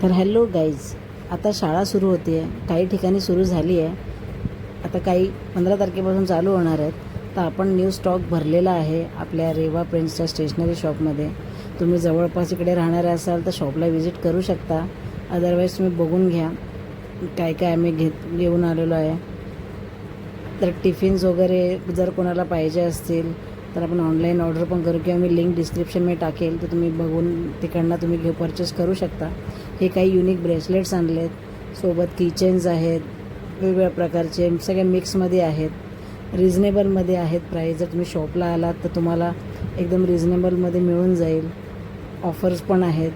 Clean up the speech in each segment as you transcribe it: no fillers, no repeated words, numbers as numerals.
तर hello guys, आता शाळा सुरू होते आहे, काही ठिकाणी सुरू झाली आहे. आता काही 15 तारखेपासून चालू होणार आहेत. तर आपण न्यू स्टॉक भरलेला आहे आपल्या रेवा प्रिंट्सच्या स्टेशनरी शॉपमध्ये. तुम्ही जवळपास इकडे राहणारे असाल तर शॉपला व्हिजिट करू शकता. अदरवाईज तुम्ही बघून घ्या काय काय आम्ही घेऊन आलेलो आहे. तर टिफिन्स वगैरे जर कोणाला पाहिजे असतील तर आपण ऑनलाईन ऑर्डर पण करू किंवा मी लिंक डिस्क्रिप्शनमध्ये टाकेल, तर तुम्ही बघून तिकडनं तुम्ही परचेस करू शकता. हे काही युनिक ब्रेसलेट्स आणलेत, सोबत किचेन्स आहेत, वेगवेगळ्या प्रकारचे सगळे मिक्समध्ये आहेत, रिजनेबलमध्ये आहेत प्राईस. जर तुम्ही शॉपला आलात तर तुम्हाला एकदम रिजनेबलमध्ये मिळून जाईल. ऑफर्स पण आहेत,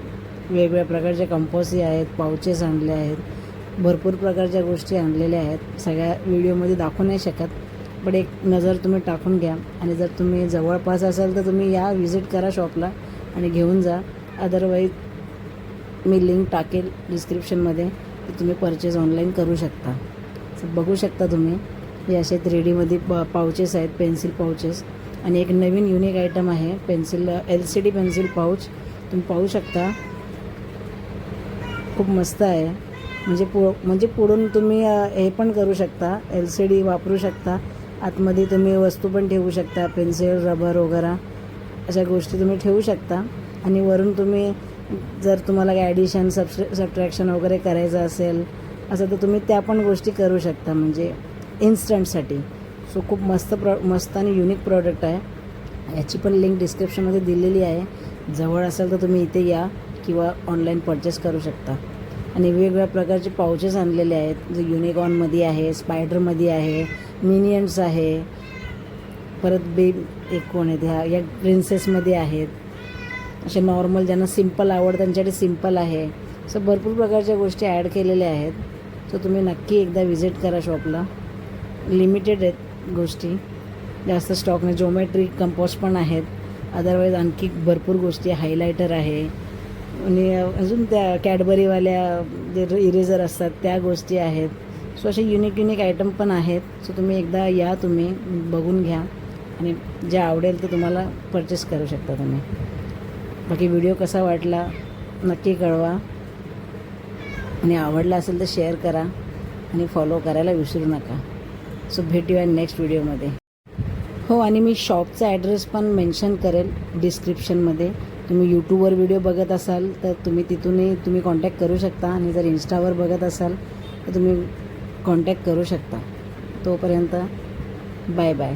वेगवेगळ्या प्रकारचे कंपोसी आहेत, पाउचेस आणले आहेत, भरपूर प्रकारच्या गोष्टी आणलेल्या आहेत. सगळ्या व्हिडिओमध्ये दाखवू नाही शकत, पण एक नजर तुम्ही टाकून घ्या. आणि जर तुम्ही जवळपास असाल तर तुम्ही या व्हिजिट करा शॉपला आणि घेऊन जा. अदरवाईज मी लिंक टाकेल डिस्क्रिप्शनमध्ये, तर तुम्ही परचेस ऑनलाईन करू शकता. बघू शकता तुम्ही, हे असे 3Dमध्ये पाउचेस आहेत, पेन्सिल पाउचेस. आणि एक नवीन युनिक आयटम आहे पेन्सिल, LCD पेन्सिल पाऊच. तुम्ही पाहू शकता, खूप मस्त आहे. म्हणजे पुढून तुम्ही हे पण करू शकता, LCD वापरू शकता. आतमध्ये तुम्ही वस्तू पण ठेवू शकता, पेन्सिल, रबर वगैरे अशा गोष्टी तुम्ही ठेवू शकता. आणि वरून तुम्ही जर तुम्हाला काही ॲडिशन सबट्रॅक्शन वगैरे करायचं असेल असं तर तुम्ही त्या पण गोष्टी करू शकता, म्हणजे इन्स्टंटसाठी. सो खूप मस्त आणि युनिक प्रॉडक्ट आहे. याची पण लिंक डिस्क्रिप्शनमध्ये दिलेली आहे. जवळ असेल तर तुम्ही इथे या किंवा ऑनलाईन परचेस करू शकता. आणि वेगवेगळ्या प्रकारचे पाउचेस आणलेले आहेत, जे युनिकॉर्नमध्ये आहे, स्पायडरमध्ये आहे, मिनियन्स आहे, परत एक कोण आहेत ह्या या प्रिन्सेसमध्ये आहेत. असे नॉर्मल ज्यांना सिम्पल आवडतं त्यांच्याकडे सिम्पल आहे. असं भरपूर प्रकारच्या गोष्टी ॲड केलेल्या आहेत. सो तुम्ही नक्की एकदा व्हिजिट करा शॉपला. लिमिटेड आहेत गोष्टी, जास्त स्टॉक नाही. ज्योमेट्री कंपोज पण आहेत. अदरवाईज आणखी भरपूर गोष्टी, हायलायटर आहे आणि अजून त्या कॅडबरीवाल्या जे इरेझर असतात त्या गोष्टी आहेत. सो असे युनिक आयटम पण आहेत. सो तुम्ही एकदा या, तुम्ही बघून घ्या आणि जे आवडेल ते तुम्हाला परचेस करू शकता तुम्ही. बाकी व्हिडिओ कसा वाटला नक्की कळवा, आणि आवडला असेल तर शेअर करा आणि फॉलो करायला विसरू नका. सो भेटूया नेक्स्ट व्हिडिओमध्ये. हो, आणि मी शॉपचा ॲड्रेस पण मेन्शन करेल डिस्क्रिप्शनमध्ये. तुम्ही यूट्यूबवर व्हिडिओ बघत असाल तर तुम्ही तिथूनही तुम्ही कॉन्टॅक्ट करू शकता. आणि जर इंस्टावर बघत असाल तर तुम्ही कॉन्टॅक्ट करू शकता. तोपर्यंत बाय बाय.